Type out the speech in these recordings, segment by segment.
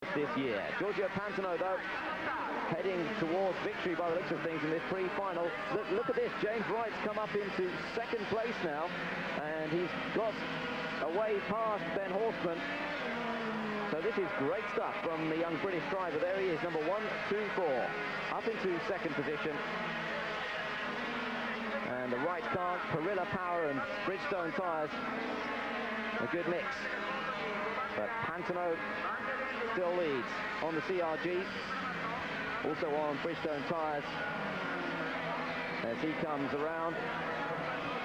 this year. Giorgio Pantano, though, heading towards victory by the looks of things in this pre-final. Look at this, James Wright's come up into second place now, and he's got away past Ben Horstman. So this is great stuff from the young British driver. There he is, number 1, 2, 4, up into second position. And the Wright car, Perilla power and Bridgestone tyres, a good mix. But Pantano still leads on the CRG, also on Bridgestone tyres, as he comes around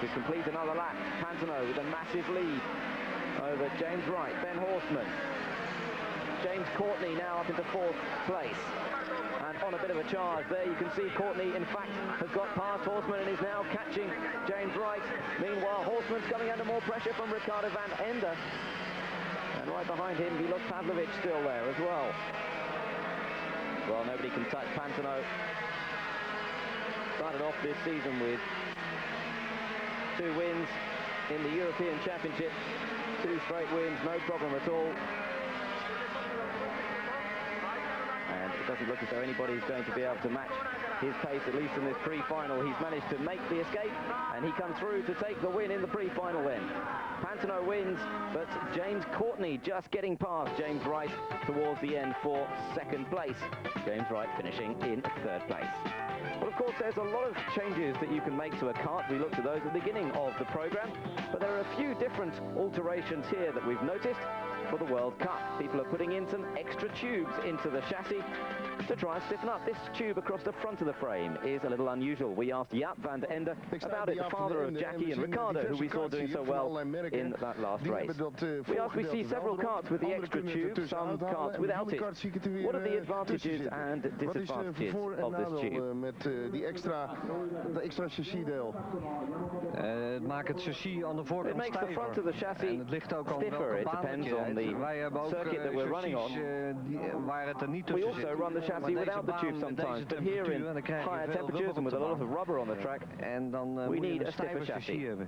to complete another lap. Pantano with a massive lead over James Wright, Ben Horstman. James Courtney now up into 4th place. And on a bit of a charge there, you can see Courtney, in fact, has got past Horstman and is now catching James Wright. Meanwhile, Horstman's coming under more pressure from Ricardo van Ende. And right behind him, Milos Pavlovic still there as well. Well, nobody can touch Pantano. Started off this season with 2 wins in the European Championship. 2 straight wins, no problem at all. And it doesn't look as though anybody's going to be able to match his pace, at least in this pre-final. He's managed to make the escape, and he comes through to take the win in the pre-final then. Pantano wins, but James Courtney just getting past James Wright towards the end for second place. James Wright finishing in 3rd place. Well, of course, there's a lot of changes that you can make to a kart. We looked at those at the beginning of the program, but there are a few different alterations here that we've noticed for the World Cup. People are putting in some extra tubes into the chassis to try and stiffen up. This tube across the front of the frame is a little unusual. We asked Jaap van der Ende about it, the father of Jackie and Ricardo, who we saw doing so well in that last race. We asked, we see several karts with the extra tube, some karts without it. What are the advantages and disadvantages of this tube? Met die extra chassisdeel. Het maakt het chassis aan de voorkant It makes the front of the chassis en het ligt ook aan stiffer. welke It baan depends je on rijdt. the Wij hebben ook circuit that we're running on. waar het er niet We tussen also zit. run the chassis without the tube sometimes, but here in higher temperatures and with a lot of rubber on the track, En dan we moet je need een a stiffer stijve chassis chassis. hebben.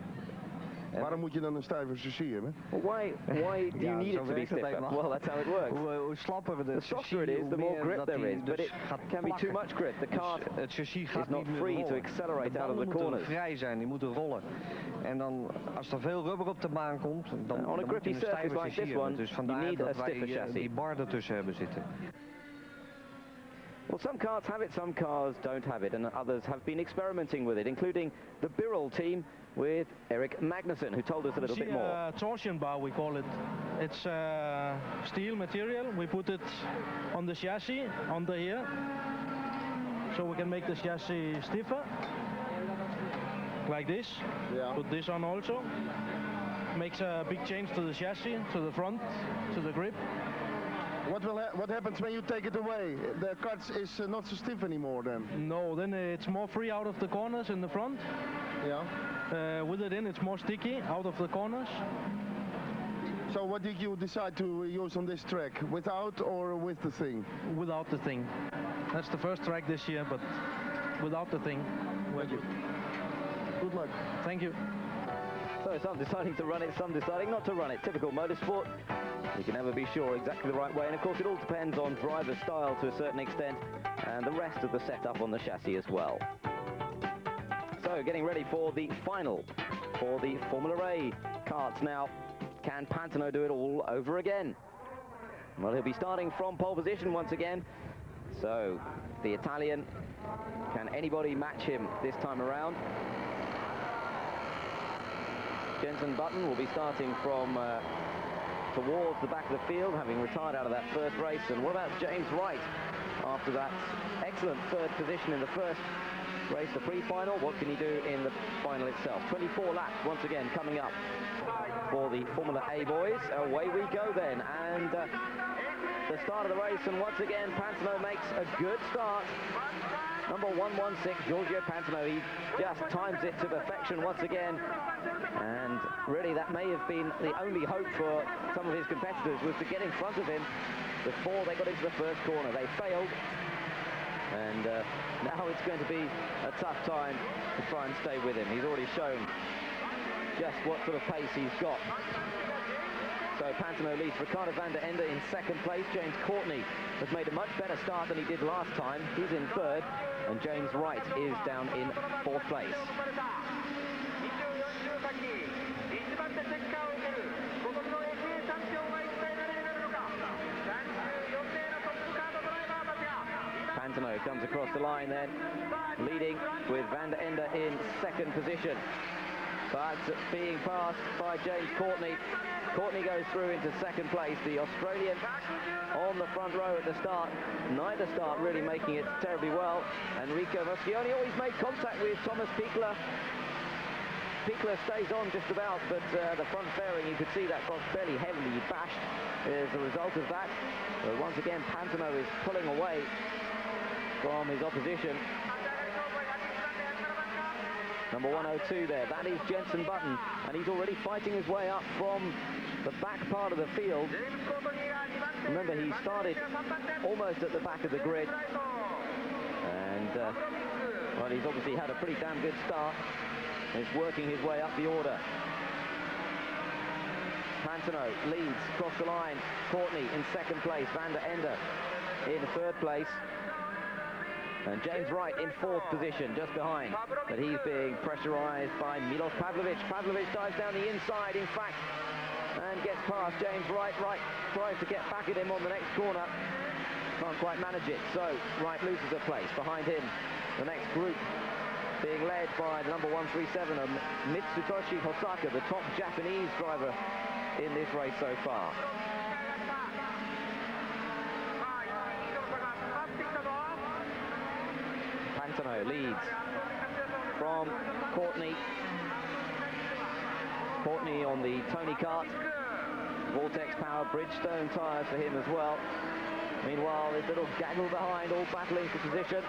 Waarom moet je dan een stijve chassis hebben? Well, why do you need it to be stiffer? Well, that's how it works. Hoe slapper The softer it is, the more grip there is, but it can be too much grip. The kart het chassis is gaat not niet meer free to rollen. accelerate out of the moeten corners. vrij zijn, die moeten rollen. En dan, als er veel rubber op de baan komt, dan, On a dan moet je grippy een surface stijve like chassis this hebben. one, Dus you vandaar need a dat wij stiffer chassis. die bar ertussen hebben zitten. Well, some karts have it, some cars don't have it, and others have been experimenting with it, including the Birrell team with Eric Magnussen, who told us a little bit more. Torsion bar, we call it. It's steel material. We put it on the chassis, under here, so we can make the chassis stiffer, like this. Yeah. Put this on also. Makes a big change to the chassis, to the front, to the grip. What happens when you take it away? The kart is not so stiff anymore then? No, then it's more free out of the corners in the front. Yeah. With it in, it's more sticky out of the corners. So what did you decide to use on this track? Without or with the thing? Without the thing. That's the first track this year, but without the thing. Thank you. Good luck. Thank you. So some deciding to run it, some deciding not to run it. Typical motorsport. You can never be sure exactly the right way, and of course it all depends on driver style to a certain extent, and the rest of the setup on the chassis as well. So getting ready for the final for the Formula A karts now. Can Pantano do it all over again? Well, he'll be starting from pole position once again. So the Italian, can anybody match him this time around? Jenson Button will be starting from towards the back of the field, having retired out of that first race. And what about James Wright after that excellent 3rd position in the first race, the pre-final? What can he do in the final itself? 24 laps once again coming up for the Formula A boys. Away we go then, and the start of the race, and once again Pantano makes a good start. Number 116, Giorgio Pantano, he just times it to perfection once again. And really that may have been the only hope for some of his competitors, was to get in front of him before they got into the first corner. They failed, and now it's going to be a tough time to try and stay with him. He's already shown just what sort of pace he's got. So Pantano leads Ricardo van der Ende in second place. James Courtney has made a much better start than he did last time. He's in third, and James Wright is down in fourth place. Pantano comes across the line then, leading with van der Ende in second position, but being passed by James Courtney. Courtney goes through into second place. The Australian on the front row at the start. Neither start really making it terribly well. Enrico Moschioni always made contact with Thomas Pichler. Pichler stays on just about, but the front fairing, you could see that got fairly heavily bashed as a result of that. But once again, Pantano is pulling away from his opposition. Number 102 there, that is Jenson Button, and he's already fighting his way up from the back part of the field. Remember, he started almost at the back of the grid, and well, he's obviously had a pretty damn good start. He's working his way up the order. Pantano leads across the line. Courtney in second place, van der Ende in third place, and James Wright in fourth position, just behind. But he's being pressurized by Milos Pavlovic. Pavlovic dives down the inside, in fact, and gets past James Wright. Wright tries to get back at him on the next corner. Can't quite manage it, so Wright loses a place. Behind him, the next group being led by the number 137 of Mitsutoshi Hosaka, the top Japanese driver in this race so far. Pantano leads from Courtney. Courtney on the Tony Kart. Vortex power Bridgestone tyres for him as well. Meanwhile, this little gaggle behind, all battling for position.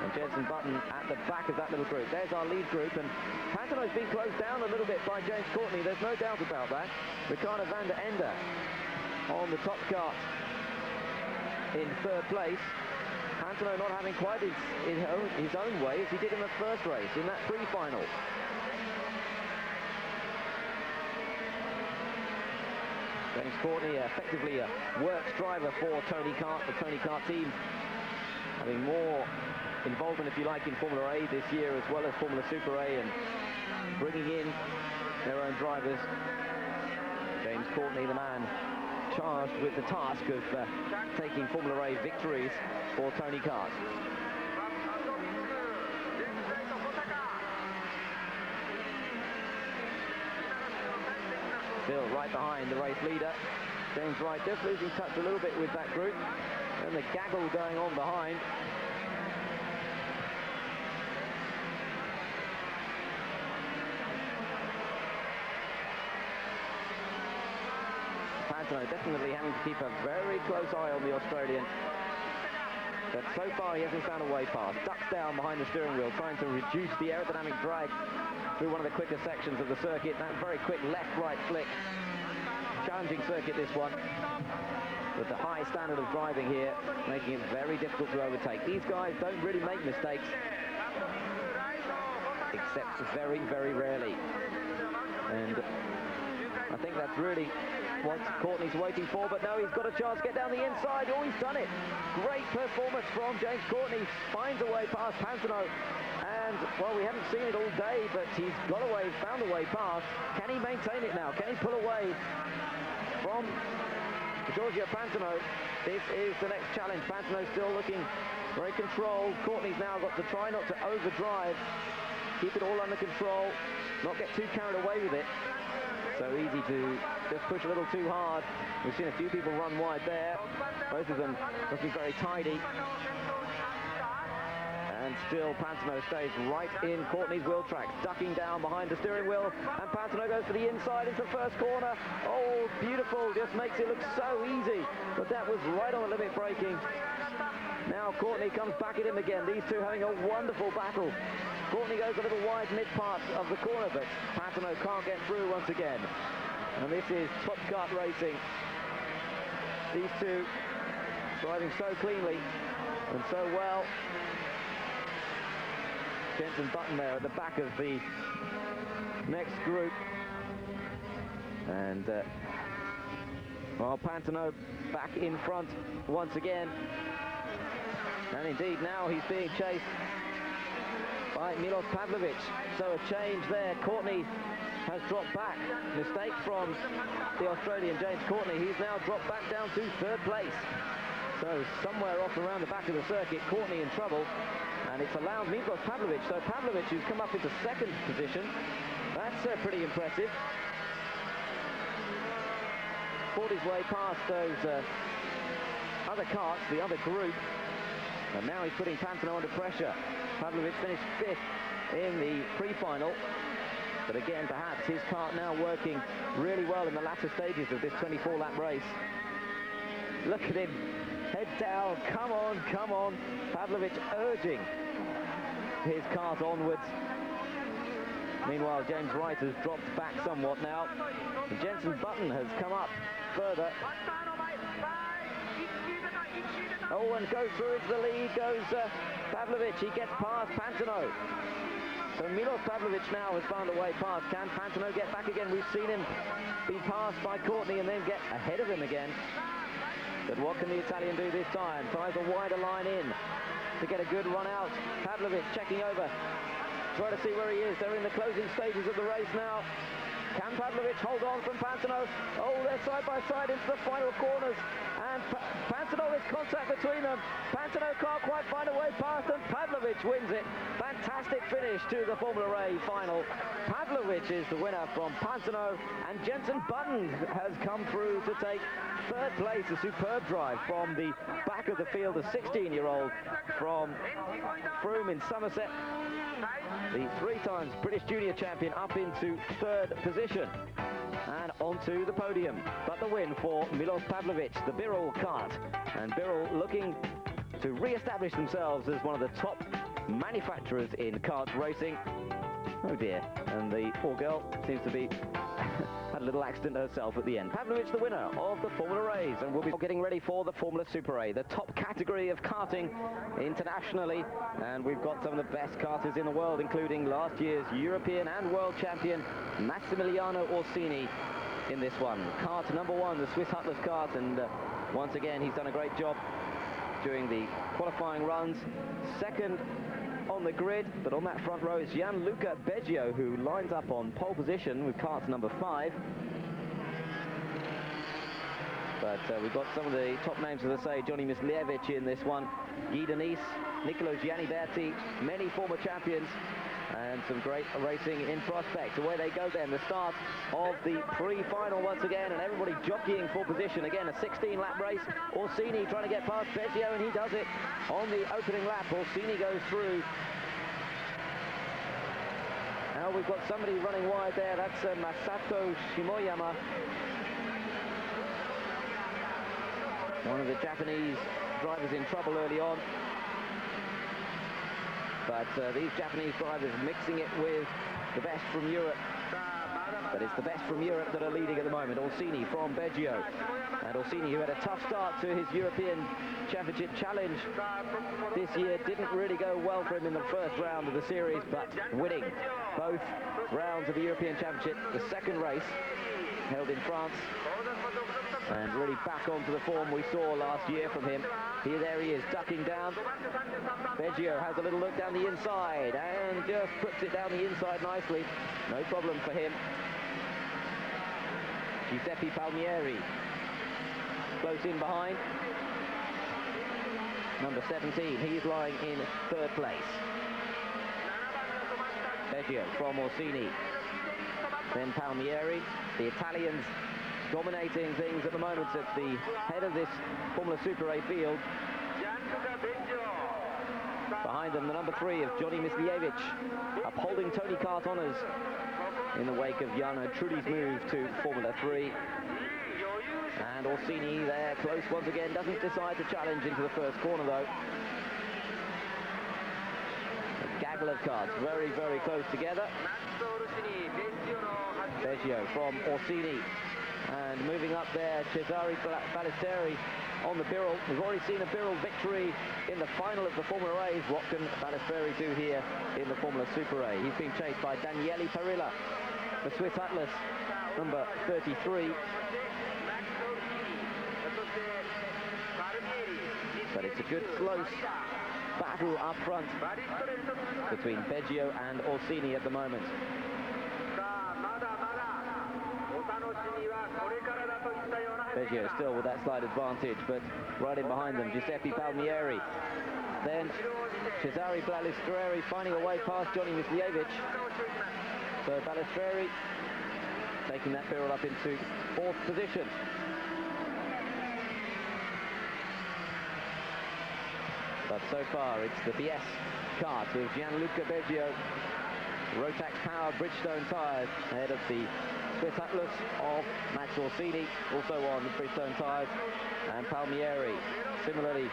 And Jenson Button at the back of that little group. There's our lead group, and Pantano's been closed down a little bit by James Courtney. There's no doubt about that. Ricardo van der Ende on the top kart in third place. Pantano not having quite his own way as he did in the first race, in that pre-final. James Courtney, effectively a works driver for Tony Kart, the Tony Kart team, having more involvement, if you like, in Formula A this year as well as Formula Super A, and bringing in their own drivers. James Courtney, the man charged with the task of taking Formula A victories for Tony Kart. Still right behind the race leader, James Wright, just losing touch a little bit with that group, and the gaggle going on behind. Pantano definitely having to keep a very close eye on the Australian, but so far he hasn't found a way past. Ducks down behind the steering wheel, trying to reduce the aerodynamic drag through one of the quicker sections of the circuit. That very quick left-right flick. Challenging circuit, this one, with the high standard of driving here, making it very difficult to overtake. These guys don't really make mistakes, except very, very rarely. And I think that's really what Courtney's waiting for, but no, he's got a chance to get down the inside. Oh, he's done it. Great performance from James Courtney. Finds a way past Pantano. And, well, we haven't seen it all day, but he's got away, found a way past. Can he maintain it now? Can he pull away from Giorgio Pantano? This is the next challenge. Pantano's still looking very controlled. Courtney's now got to try not to overdrive. Keep it all under control. Not get too carried away with it. So easy to just push a little too hard. We've seen a few people run wide there. Both of them looking very tidy. And still Pantano stays right in Courtney's wheel tracks, ducking down behind the steering wheel, and Pantano goes for the inside into the first corner. Oh, beautiful, just makes it look so easy, but that was right on the limit braking. Now Courtney comes back at him again, these two having a wonderful battle. Courtney goes a little wide mid-part of the corner, but Pantano can't get through once again. And this is top kart racing. These two driving so cleanly and so well. Jenson Button there at the back of the next group, and Well, Pantano back in front once again. And indeed, now he's being chased by Milos Pavlovic. So a change there. Courtney has dropped back. Mistake from the Australian James Courtney. He's now dropped back down to third place. So somewhere off around the back of the circuit, Courtney in trouble. And it's allowed Milos Pavlovic. So Pavlovic, who's come up into second position, that's pretty impressive. Fought his way past those other karts, the other group. And now he's putting Pantano under pressure. Pavlovic finished fifth in the pre-final. But again, perhaps his kart now working really well in the latter stages of this 24-lap race. Look at him. Head down. Come on, come on. Pavlovic urging his kart onwards. Meanwhile, James Wright has dropped back somewhat now. And Jenson Button has come up further. Oh, and goes through into the lead, goes Pavlovic. He gets past Pantano. So Milos Pavlovic now has found a way past. Can Pantano get back again? We've seen him be passed by Courtney and then get ahead of him again. But what can the Italian do this time? Tries a wider line in to get a good run out. Pavlovic checking over. Try to see where he is. They're in the closing stages of the race now. Can Pavlovic hold on from Pantano? Oh, they're side by side into the final corners. And Pantano, there's contact between them. Pantano can't quite find a way past them. Pavlovic wins it. Fantastic finish to the Formula A final. Pavlovic is the winner from Pantano. And Jenson Button has come through to take third place. A superb drive from the back of the field. A 16-year-old from Froome in Somerset. The 3 times British Junior champion up into third position and onto the podium. But the win for Milos Pavlovic, the Birol kart. And Birol looking to re-establish themselves as one of the top manufacturers in kart racing. Oh dear, and the poor girl seems to be had a little accident herself at the end. Pavlovic, the winner of the Formula A's, and we'll be getting ready for the Formula Super A, the top category of karting internationally. And we've got some of the best karters in the world, including last year's European and world champion Massimiliano Orsini in this one. Kart number 1, the Swiss Hutless kart, and once again he's done a great job during the qualifying runs. Second on the grid, but on that front row is Gianluca Beggio, who lines up on pole position with kart number 5. But we've got some of the top names, as I say, Johnny Mislievich in this one, Guy Denise, Nicolo Gianniberti, many former champions, and some great racing in prospect. Away they go then, the start of the pre-final once again, and everybody jockeying for position. Again, a 16-lap race. Orsini trying to get past Beggio, and he does it on the opening lap. Orsini goes through. Now we've got somebody running wide there. That's Masato Shimoyama, one of the Japanese drivers in trouble early on. But these Japanese drivers mixing it with the best from Europe. But it's the best from Europe that are leading at the moment. Orsini from Beggio. And Orsini, who had a tough start to his European Championship Challenge this year, didn't really go well for him in the first round of the series, but winning both rounds of the European Championship. The second race held in France, and really back onto the form we saw last year from him. There he is, ducking down. Beggio has a little look down the inside and just puts it down the inside nicely. No problem for him. Giuseppe Palmieri close in behind. Number 17, he's lying in third place. Beggio from Orsini. Then Palmieri, the Italians dominating things at the moment at the head of this Formula Super A field. Behind them, the number 3 of Johnny Mislievich, upholding Tony Kart honours in the wake of Jana Trudi's move to Formula 3. And Orsini there, close once again, doesn't decide to challenge into the first corner though. A gaggle of karts, very, very close together. Beggio from Orsini. And moving up there, Cesare Ballesteri on the Birol. We've already seen a Birol victory in the final of the Formula A's. What can Ballesteri do here in the Formula Super A? He's been chased by Daniele Parilla, the Swiss Atlas, number 33. But it's a good close battle up front between Beggio and Orsini at the moment. Beggio still with that slight advantage, but right in behind them, Giuseppe Palmieri. Then Cesare Balestrieri finding a way past Johnny Mislievich. So Balestrieri taking that Birol up into 4th position. But so far it's the BS Kart with Gianluca Beggio, Rotax powered Bridgestone tyres ahead of the Swiss Atlas of Max Orsini, also on Bridgestone tyres, and Palmieri similarly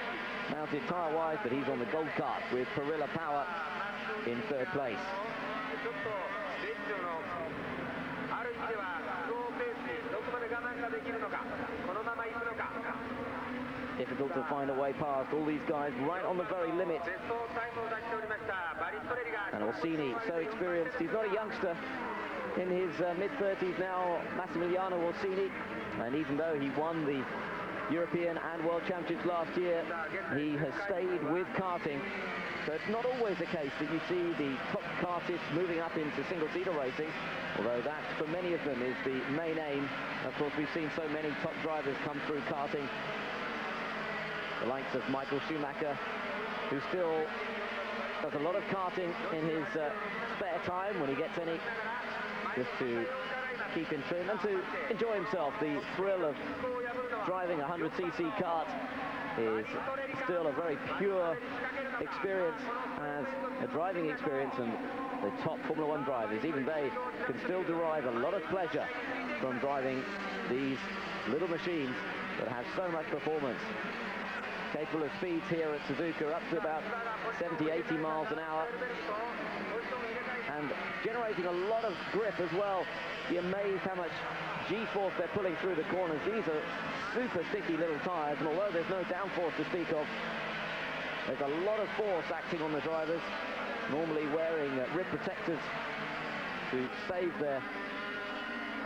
mounted tyre-wise, but he's on the Gold Kart with Perilla Power in 3rd place. Difficult to find a way past all these guys right on the very limit. And Orsini, so experienced, he's not a youngster, in his mid-30s now, Massimiliano Orsini, and even though he won the European and World Championships last year, he has stayed with karting. So it's not always the case that you see the top kartists moving up into single-seater racing, although that, for many of them, is the main aim. Of course, we've seen so many top drivers come through karting. The likes of Michael Schumacher, who still does a lot of karting in his spare time when he gets any, just to keep in trim and to enjoy himself. The thrill of driving a 100cc kart is still a very pure experience as a driving experience, and the top Formula 1 drivers, even they can still derive a lot of pleasure from driving these little machines that have so much performance. Capable of speeds here at Suzuka up to about 70-80 miles an hour, and generating a lot of grip as well. You're amazed how much G-force they're pulling through the corners. These are super sticky little tyres, and although there's no downforce to speak of, there's a lot of force acting on the drivers, normally wearing rib protectors to save their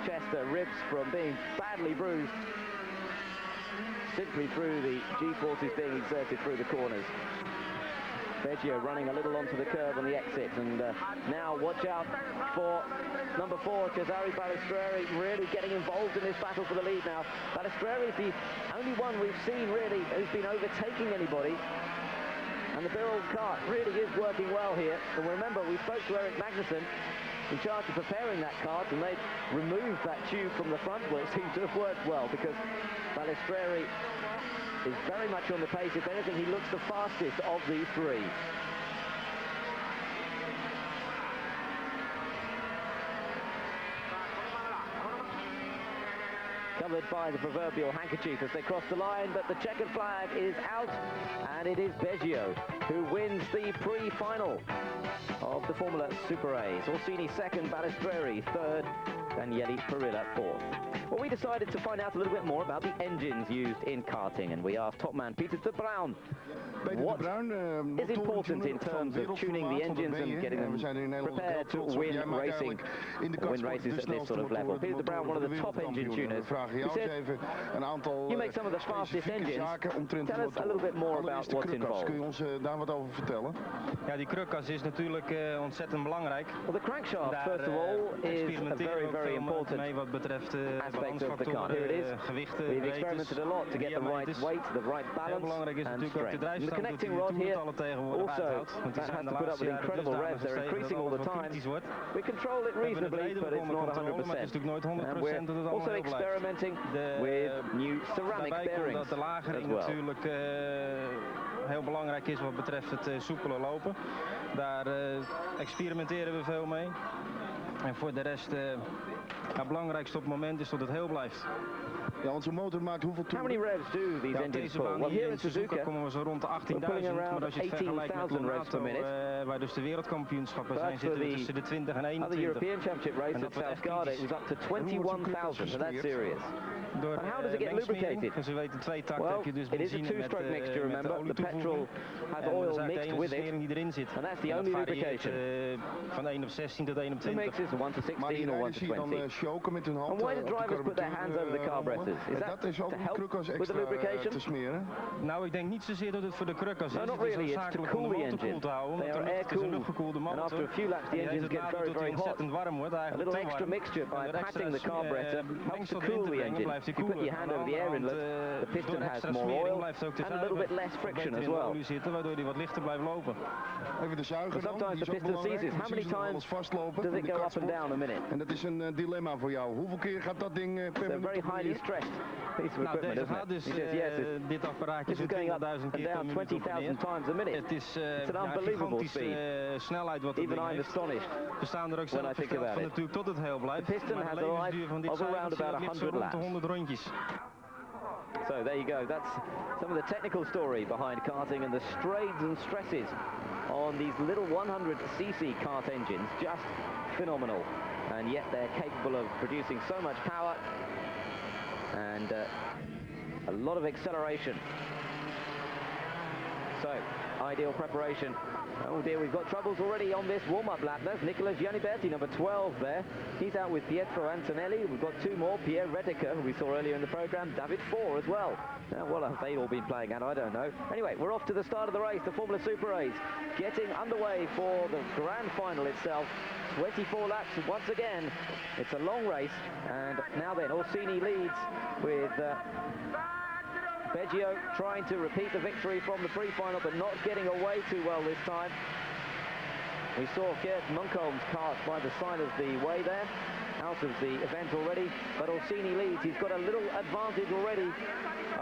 chest, their ribs from being badly bruised simply through the G-forces being exerted through the corners. Beggio running a little onto the curb on the exit, and now watch out for number 4, Cesare Balestrieri, really getting involved in this battle for the lead now. Balestrieri is the only one we've seen really who's been overtaking anybody, and the Birol kart really is working well here. And remember, we spoke to Eric Magnussen, in charge of preparing that kart, and they've removed that tube from the front. Well, it seems to have worked well, because Balestrieri is very much on the pace. If anything, he looks the fastest of these three. Covered by the proverbial handkerchief as they cross the line, but the checkered flag is out, and it is Beggio who wins the pre-final of the Formula Super A's. Orsini 2nd, Balestrieri 3rd, Daniele Perilla 4th. Well, we decided to find out a little bit more about the engines used in karting, and we asked top man Peter de Bruin what is important in terms of tuning the engines and getting them prepared to win racing, or win races at this sort of level. Peter de Bruin, one of the top engine tuners, who said, you make some of the fastest engines. Tell us a little bit more about what's involved. Kun je ons daar wat over vertellen? Ja, die krukkas is natuurlijk ontzettend belangrijk. Well, the crankshaft, first of all, is a very, very important aspect of the car. Here it is. We've experimented a lot to get the right weight, the right balance and strength. And the connecting rod here also, that has to put up with incredible revs. They're increasing all the time. We control it reasonably, but it's not 100%. And we're also experimenting with new ceramic bearings dat de lager as well. natuurlijk heel belangrijk is wat betreft het soepele lopen. Daar experimenteren we veel mee. En voor de rest, het belangrijkste op het moment is dat het heel blijft. Ja, want zo'n motor maakt hoeveel How many revs do these engines pull? Well, here in Suzuka, komen we zo rond de 18.000, maar als je het vergelijkt met Lonato, waar dus de wereldkampioenschappen zijn, zitten we tussen de 20 en 21. Other European Championship race at South Garda, it was up to 21,000, so that's serious. door And how does it get lubricated? Dus we weten 2 takt Well, heb je dus it is a benzine two-stroke met, mixture, met remember. olie The petrol has en oil dat is mixed de with it. enige die erin zit. And that's the En only dat varieert, lubrication. van 1 op 16 tot 1 op The 20. mix is 1 to 16 or 1 to 20. Dan choken met hun hand. And why do op de drivers put their hands over the carburetors? Is that dat is ook to om help krukkers with the extra lubrication? te smeren. Nou, ik denk niet zozeer dat het voor de krukkers is. No, not Het is really. It's to noodzakelijk cool om de the motor engine. koel te houden. They Want are de air lucht is een cooled. luchtgekoelde And motor. after a few laps, the Die heeft engines het get nadeel very, dat hij very hot. ontzettend warm wordt. A Eigenlijk little te extra warm. mixture by En door patting the extra, carburetor helps mengsel to erin cool te the brengen, engine. blijft hij You put koeler. your hand Aan over de the air andere inlet, kant, the piston door has extra more smering oil blijft ook de and a little bit zuiger less friction beter as in de well. olie zitten, waardoor hij wat lichter blijft lopen. Even de zuiger But dan, sometimes die the is ook piston belangrijk. seizes. How want many zie je nog times alles vastlopen does van it die go up and kartsport. down a minute? En dat is een dilemma voor jou. Hoeveel keer gaat dat ding per It's a minuut very op en highly neer? stressed piece of Nou, equipment, deze isn't gaat it? dus He says, yes, dit apparaatje this is zo'n going up 20.000 and keer per down minuut op en 20,000 neer. times a minute. Het is It's an unbelievable gigantisch speed. snelheid wat het Even ding I'm heeft. astonished. We staan er ook when I zelf think versteld about van it. natuurlijk tot het heel blijft. The piston Maar has de a levensduur life van dit of around zuigertje about ligt zo 100 rond de laps. 100 rondjes. So there you go. That's some of the technical story behind karting and the strains and stresses on these little 100cc kart engines. Just phenomenal. And yet they're capable of producing so much power and a lot of acceleration. So, ideal preparation. Oh dear, we've got troubles already on this warm-up lap. That's Nicolas Gianniberti, number 12 there. He's out with Pietro Antonelli. We've got 2 more, Pierre Redeker, who we saw earlier in the programme, David Four as well. Now, what have they all been playing at? I don't know. Anyway, we're off to the start of the race, the Formula Super race, getting underway for the grand final itself. 24 laps once again. It's a long race, and now then, Orsini leads with Beggio trying to repeat the victory from the pre-final, but not getting away too well this time. We saw Gert Munkholm's kart by the side of the way there, out of the event already, but Orsini leads. He's got a little advantage already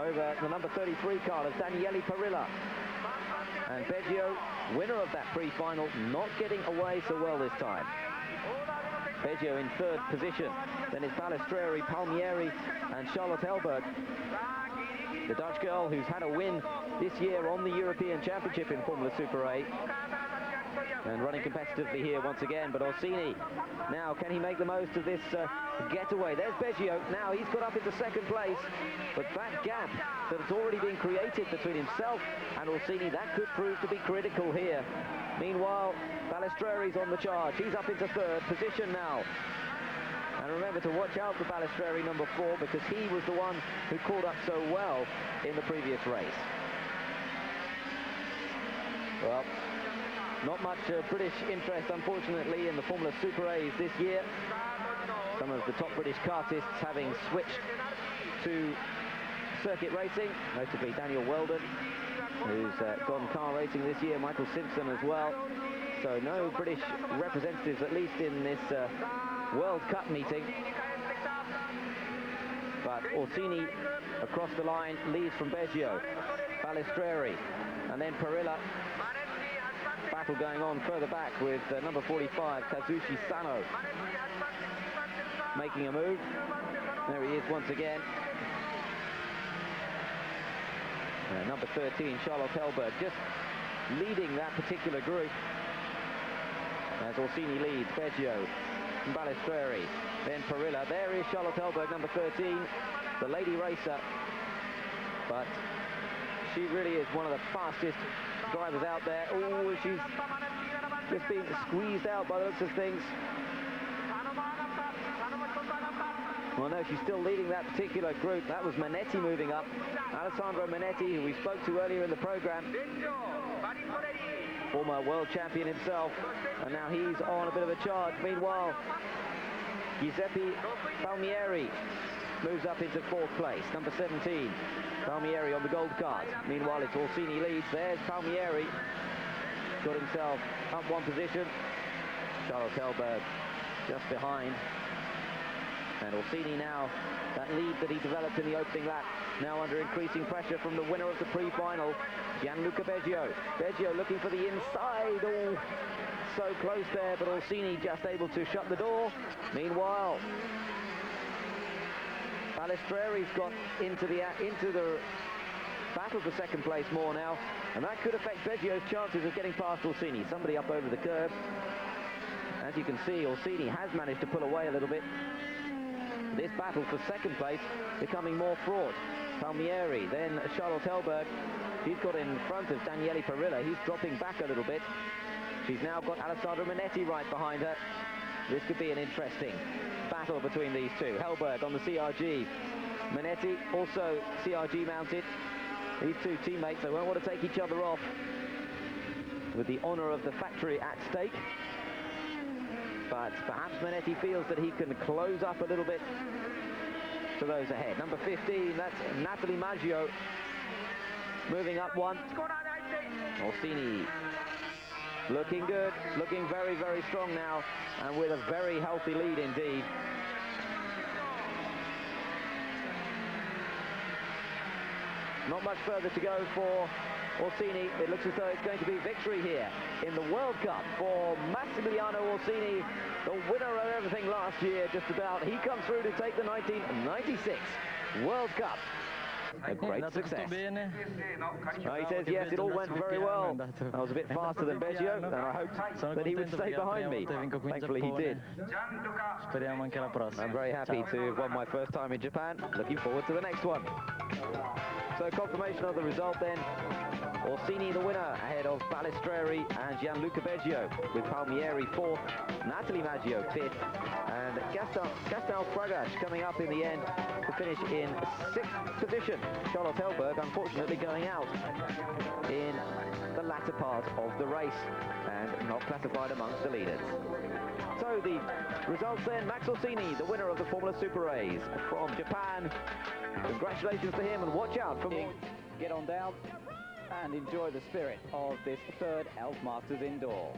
over the number 33 car of Daniele Parilla. And Beggio, winner of that pre-final, not getting away so well this time. Beggio in 3rd position. Then it's Balestrieri, Palmieri and Charlotte Hellberg. The Dutch girl who's had a win this year on the European Championship in Formula Super 8. And running competitively here once again, but Orsini, now can he make the most of this getaway? There's Beggio, now he's got up into 2nd place, but that gap that has already been created between himself and Orsini, that could prove to be critical here. Meanwhile, Balestrieri's on the charge, he's up into 3rd position now. And remember to watch out for Balestrieri, number 4, because he was the one who caught up so well in the previous race. Well, not much British interest, unfortunately, in the Formula Super A's this year. Some of the top British kartists having switched to circuit racing, notably Daniel Weldon, who's gone car racing this year, Michael Simpson as well. So no British representatives, at least in this World Cup meeting. But Orsini across the line leads from Beggio, Balestrieri, and then Parilla. Battle going on further back with number 45, Kazushi Sano, making a move. There he is once again. Number 13, Charlotte Hellberg, just leading that particular group. As Orsini leads, Beggio, Balestrieri, then Parilla. There is Charlotte Hellberg, number 13, the lady racer. But she really is one of the fastest drivers out there. Oh, she's just being squeezed out by the looks of things. Well, no, she's still leading that particular group. That was Manetti moving up. Alessandro Manetti, who we spoke to earlier in the program. Former world champion himself. And now he's on a bit of a charge. Meanwhile, Giuseppe Palmieri moves up into 4th place. Number 17, Palmieri on the gold card. Meanwhile, it's Orsini leads. There's Palmieri. Got himself up 1 position. Charles Hellberg just behind. And Orsini now, that lead that he developed in the opening lap, now under increasing pressure from the winner of the pre-final, Gianluca Beggio. Beggio looking for the inside. Oh, so close there, but Orsini just able to shut the door. Meanwhile, Balestrieri's got into the battle for 2nd place more now, and that could affect Beggio's chances of getting past Orsini. Somebody up over the curb. As you can see, Orsini has managed to pull away a little bit. This battle for second place becoming more fraught. Palmieri, then Charlotte Hellberg. She's got in front of Daniele Perilla. He's dropping back a little bit. She's now got Alessandra Minetti right behind her. This could be an interesting battle between these two. Hellberg on the CRG. Minetti also CRG mounted. These two teammates, they won't want to take each other off with the honour of the factory at stake. But perhaps Minetti feels that he can close up a little bit to those ahead. Number 15, that's Natalie Maggio, moving up one. Orsini looking good, looking very, very strong now, and with a very healthy lead indeed. Not much further to go for Orsini. It looks as though it's going to be victory here in the World Cup for Massimiliano Orsini, the winner of everything last year, just about. He comes through to take the 1996 World Cup. A great success. He says, yes, it all went very well. I was a bit faster than Beggio, and I hoped that he would stay behind me. Thankfully, he did. I'm very happy to have won my first time in Japan. Looking forward to the next one. So confirmation of the result then. Orsini the winner ahead of Balistreri and Gianluca Beggio, with Palmieri fourth, Natalie Maggio fifth, and Gaston Fragac coming up in the end to finish in sixth position. Charlotte Hellberg unfortunately going out in the latter part of the race and not classified amongst the leaders. So the results then, Max Orsini, the winner of the Formula Super Race from Japan. Congratulations to him, and watch out for more. Get on down and enjoy the spirit of this third Elf Masters Indoor.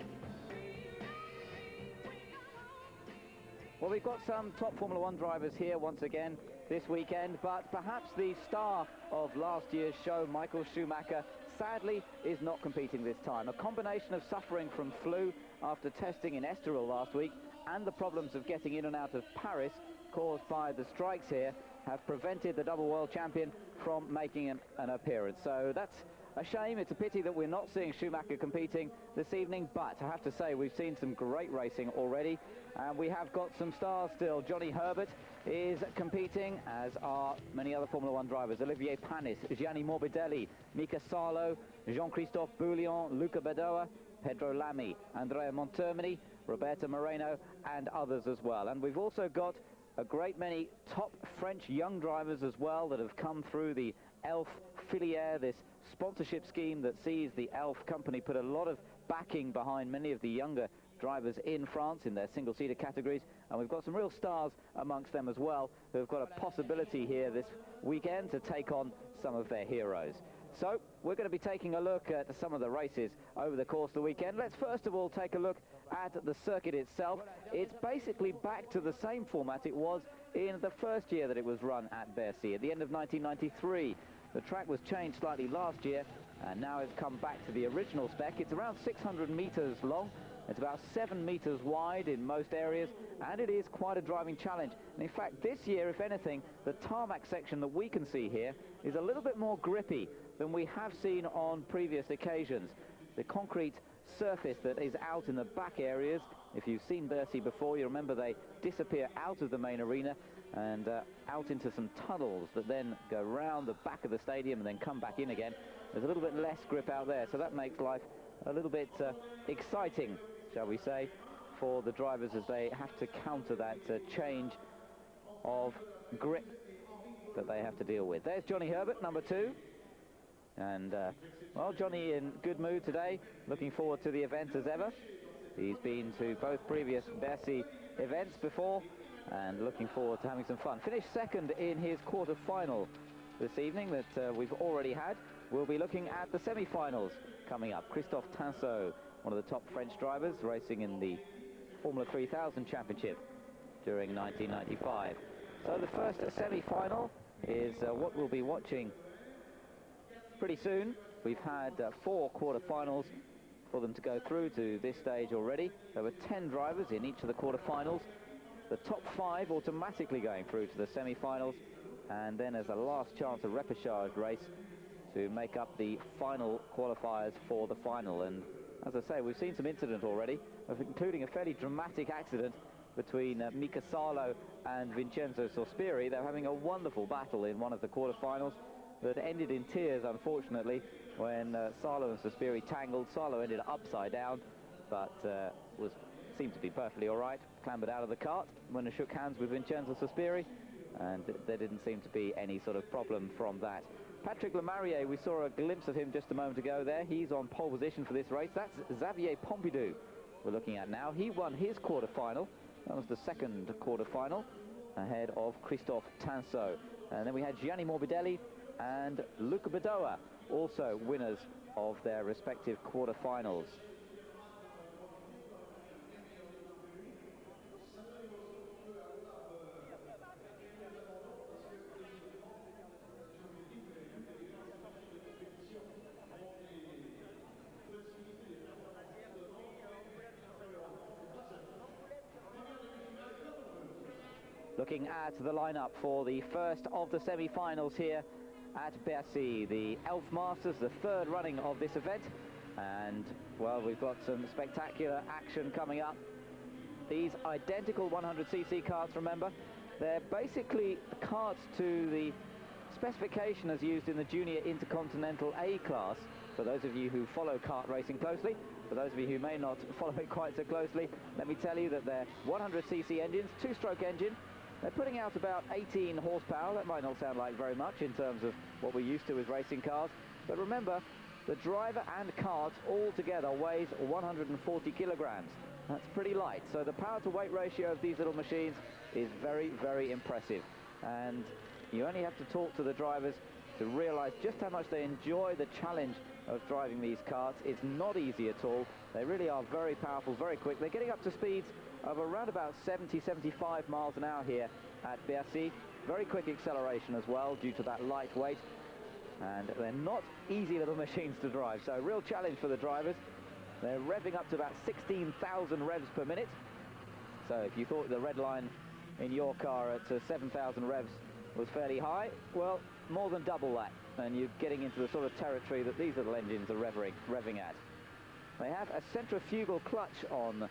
Well, we've got some top Formula One drivers here once again this weekend, but perhaps the star of last year's show, Michael Schumacher, sadly is not competing this time. A combination of suffering from flu after testing in Estoril last week and the problems of getting in and out of Paris caused by the strikes here have prevented the double world champion from making an appearance. So that's a shame. It's a pity that we're not seeing Schumacher competing this evening, but I have to say we've seen some great racing already, and we have got some stars still. Johnny Herbert is competing, as are many other Formula One drivers. Olivier Panis, Gianni Morbidelli, Mika Salo, Jean-Christophe Bouillon, Luca Badoa, Pedro Lamy, Andrea Montermini, Roberto Moreno, and others as well. And we've also got a great many top French young drivers as well that have come through the Elf Filière, this sponsorship scheme that sees the Elf company put a lot of backing behind many of the younger drivers in France in their single-seater categories, and we've got some real stars amongst them as well who have got a possibility here this weekend to take on some of their heroes. So we're going to be taking a look at some of the races over the course of the weekend. Let's first of all take a look at the circuit itself. It's basically back to the same format it was in the first year that it was run at Bercy, at the end of 1993. The track was changed slightly last year, and now it's come back to the original spec. It's around 600 meters long. It's about 7 meters wide in most areas, and it is quite a driving challenge. And in fact, this year, if anything, the tarmac section that we can see here is a little bit more grippy than we have seen on previous occasions. The concrete surface that is out in the back areas, if you've seen Bercy before, you remember they disappear out of the main arena and out into some tunnels that then go round the back of the stadium and then come back in again. There's a little bit less grip out there, so that makes life a little bit exciting, shall we say, for the drivers as they have to counter that change of grip that they have to deal with. There's Johnny Herbert, number 2. And, well, Johnny in good mood today, looking forward to the event as ever. He's been to both previous Bercy events before and looking forward to having some fun. Finished second in his quarter-final this evening that we've already had. We'll be looking at the semi-finals coming up. Christophe Tinceau, one of the top French drivers, racing in the Formula 3000 Championship during 1995. So the first semi-final is what we'll be watching pretty soon. We've had 4 quarter-finals for them to go through to this stage already. There were 10 drivers in each of the quarter-finals. The top 5 automatically going through to the semi-finals, and then as a last chance, a repechage race to make up the final qualifiers for the final. And as I say, we've seen some incident already, including a fairly dramatic accident between Mika Salo and Vincenzo Sospiri. They're having a wonderful battle in one of the quarterfinals that ended in tears, unfortunately, when Salo and Sospiri tangled. Salo ended upside down, but seemed to be perfectly all right. Clambered out of the cart when he shook hands with Vincenzo Sospiri, and there didn't seem to be any sort of problem from that. Patrick Lemarrier, we saw a glimpse of him just a moment ago there. He's on pole position for this race. That's Xavier Pompidou we're looking at now. He won his quarterfinal. That was the second quarterfinal, ahead of Christophe Tinceau. And then we had Gianni Morbidelli and Luca Bedoya, also winners of their respective quarterfinals. Looking at the lineup for the first of the semi-finals here at Bercy, the Elf Masters, the third running of this event. And, well, we've got some spectacular action coming up. These identical 100cc karts, remember, they're basically karts to the specification as used in the Junior Intercontinental A class. For those of you who follow kart racing closely, for those of you who may not follow it quite so closely, let me tell you that they're 100cc engines, two-stroke engine. They're putting out about 18 horsepower. That might not sound like very much in terms of what we're used to with racing cars. But remember, the driver and kart all together weighs 140 kilograms. That's pretty light. So the power-to-weight ratio of these little machines is very, very impressive. And you only have to talk to the drivers to realize just how much they enjoy the challenge of driving these karts. It's not easy at all. They really are very powerful, very quick. They're getting up to speeds of around about 70, 75 miles an hour here at Bercy. Very quick acceleration as well due to that light weight. And they're not easy little machines to drive, so real challenge for the drivers. They're revving up to about 16,000 revs per minute. So if you thought the red line in your car at 7,000 revs was fairly high, well, more than double that. And you're getting into the sort of territory that these little engines are revving at. They have a centrifugal clutch on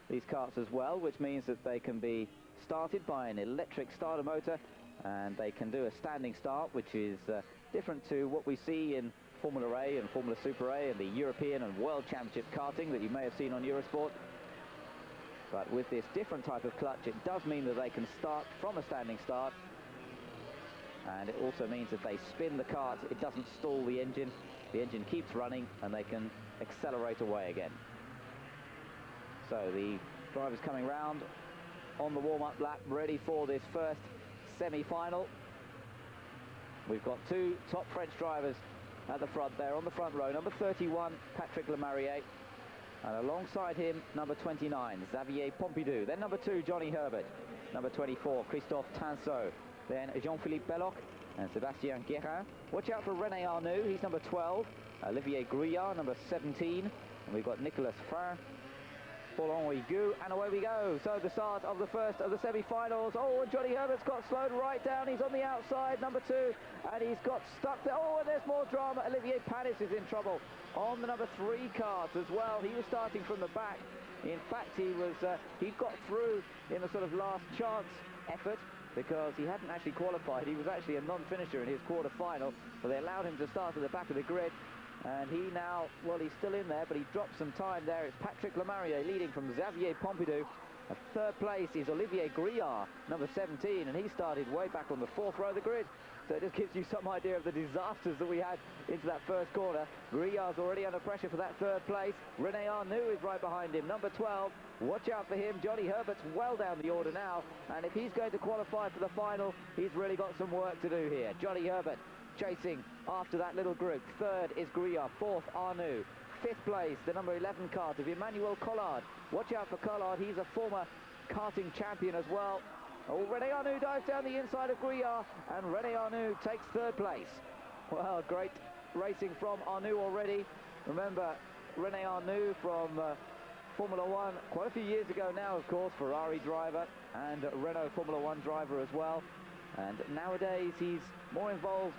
these karts as well, which means that they can be started by an electric starter motor, and they can do a standing start, which is different to what we see in Formula A and Formula Super A and the European and World Championship karting that you may have seen on Eurosport. But with this different type of clutch, it does mean that they can start from a standing start, and it also means that they spin the kart. It doesn't stall the engine keeps running, and they can accelerate away again. So the drivers coming round on the warm-up lap, ready for this first semi-final. We've got two top French drivers at the front there, on the front row. Number 31, Patrick Lemarrier, and alongside him, number 29, Xavier Pompidou. Then number 2, Johnny Herbert. Number 24, Christophe Tinceau. Then Jean-Philippe Belloc and Sébastien Guérin. Watch out for René Arnoux, he's number 12. Olivier Grouillard, number 17. And we've got Nicolas Fin, Paul-Henri Gu, and away we go. So the start of the first of the semi-finals. Oh, and Johnny Herbert's got slowed right down. He's on the outside, number 2, and he's got stuck there. Oh, and there's more drama. Olivier Panis is in trouble on the number 3 cart as well. He was starting from the back. In fact, he got through in a sort of last chance effort because he hadn't actually qualified. He was actually a non-finisher in his quarter-final, but they allowed him to start at the back of the grid. And he now, well, he's still in there, but he dropped some time there. It's Patrick Lemarrier leading from Xavier Pompidou. At third place is Olivier Grouillard, number 17, and he started way back on the 4th row of the grid. So it just gives you some idea of the disasters that we had into that first corner. Grouillard's already under pressure for that 3rd place. René Arnoux is right behind him, number 12. Watch out for him. Johnny Herbert's well down the order now, and if he's going to qualify for the final, he's really got some work to do here. Johnny Herbert chasing after that little group. 3rd is Grouillard, 4th Arnoux. 5th place, the number 11 kart of Emmanuel Collard. Watch out for Collard, he's a former karting champion as well. Oh, René Arnoux dives down the inside of Grouillard, and René Arnoux takes 3rd place. Well, great racing from Arnoux already. Remember, René Arnoux from Formula 1 quite a few years ago now, of course, Ferrari driver and Renault Formula 1 driver as well. And nowadays he's more involved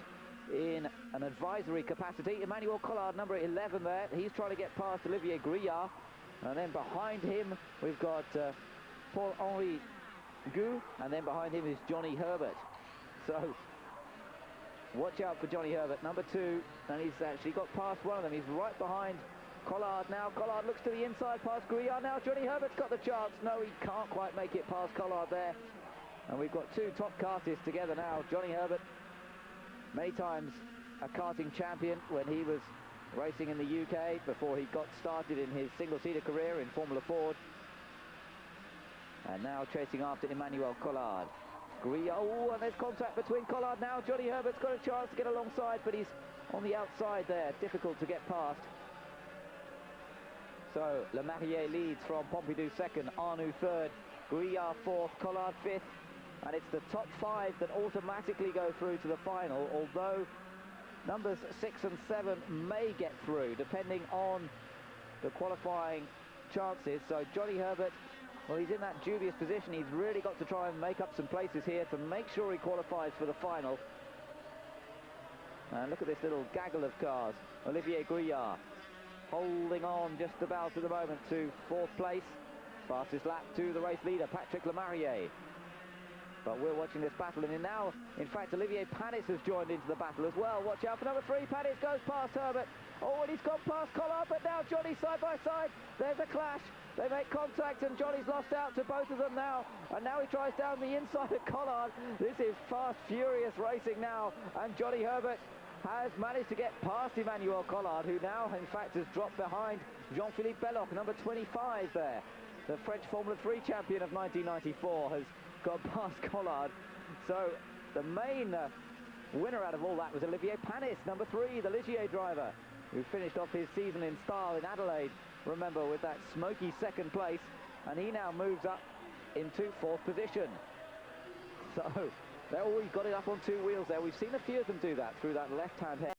in an advisory capacity. Emmanuel Collard, number 11 there. He's trying to get past Olivier Grouillard. And then behind him, we've got Paul-Henri Gu, and then behind him is Johnny Herbert. So watch out for Johnny Herbert, number 2, and he's actually got past one of them. He's right behind Collard now. Collard looks to the inside past Gouillard now. Johnny Herbert's got the chance. No, he can't quite make it past Collard there. And we've got 2 top kartists together now. Johnny Herbert, many times a karting champion when he was racing in the UK before he got started in his single-seater career in Formula Ford. And now chasing after Emmanuel Collard. Oh, and there's contact between Collard now. Johnny Herbert's got a chance to get alongside, but he's on the outside there. Difficult to get past. So Le Marrier leads from Pompidou 2nd, Arnoux 3rd, Gouillard 4th, Collard 5th. And it's the top 5 that automatically go through to the final, although numbers 6 and 7 may get through, depending on the qualifying chances. So Johnny Herbert, well, he's in that dubious position. He's really got to try and make up some places here to make sure he qualifies for the final. And look at this little gaggle of cars. Olivier Gouillard holding on just about at the moment to 4th place. Fastest lap to the race leader, Patrick Le Marrier. But we're watching this battle, and now, in fact, Olivier Panis has joined into the battle as well. Watch out for number 3. Panis goes past Herbert. Oh, and he's gone past Collard, but now Johnny side by side. There's a clash. They make contact, and Johnny's lost out to both of them now. And now he tries down the inside of Collard. This is fast, furious racing now. And Johnny Herbert has managed to get past Emmanuel Collard, who now, in fact, has dropped behind Jean-Philippe Belloc, number 25 there. The French Formula 3 champion of 1994 has got past Collard. So the main winner out of all that was Olivier Panis, number 3, the Ligier driver, who finished off his season in style in Adelaide, remember, with that smoky 2nd place, and he now moves up into 4th position. So he's got it up on 2 wheels there. We've seen a few of them do that through that left-hand head.